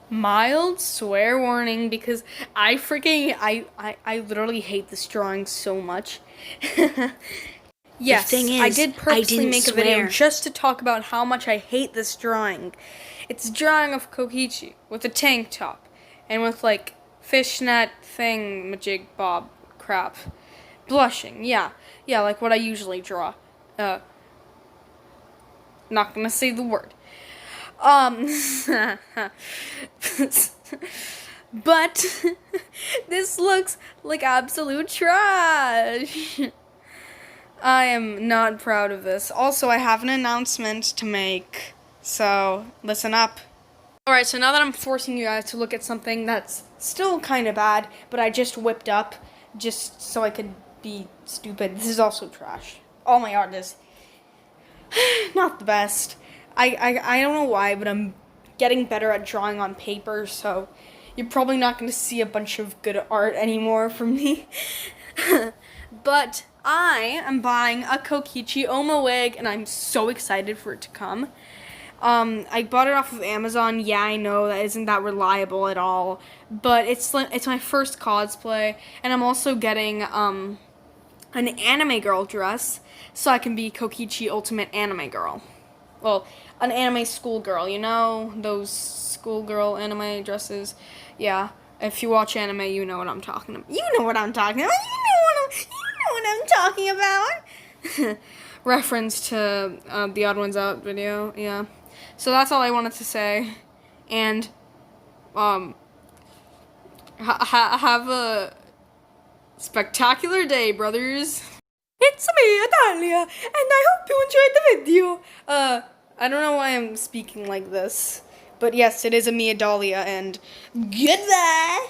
Mild swear warning because I literally hate this drawing so much. The thing Yes, I is, did I purposely didn't make a video swear. just to talk about how much I hate this drawing. It's a drawing of Kokichi with a tank top and with like fishnet thing majig bob crap. Blushing, yeah. Yeah, like what I usually draw. Not gonna say the word. Um, but this looks like absolute trash. I am not proud of this. Also, I have an announcement to make, so listen up. Alright, so now that I'm forcing you guys to look at something that's still kind of bad, but I just whipped up just so I could be stupid. This is also trash. All my art is not the best. I don't know why, but I'm getting better at drawing on paper, so you're probably not going to see a bunch of good art anymore from me. But I am buying a Kokichi Oma wig, and I'm so excited for it to come. I bought it off of Amazon. Yeah, I know that isn't that reliable at all, but it's my first cosplay, and I'm also getting an anime girl dress, so I can be Kokichi Ultimate Anime Girl. Well, an anime schoolgirl, you know, those schoolgirl anime dresses. Yeah, if you watch anime, you know what I'm talking about. You know what I'm talking about. You know what I'm talking about. Reference to the Odd Ones Out video. Yeah. So that's all I wanted to say, and have a spectacular day, brothers. It's me, Italia, and I hope you enjoyed the video. I don't know why I'm speaking like this, but yes, it is a me, Adalia, and goodbye.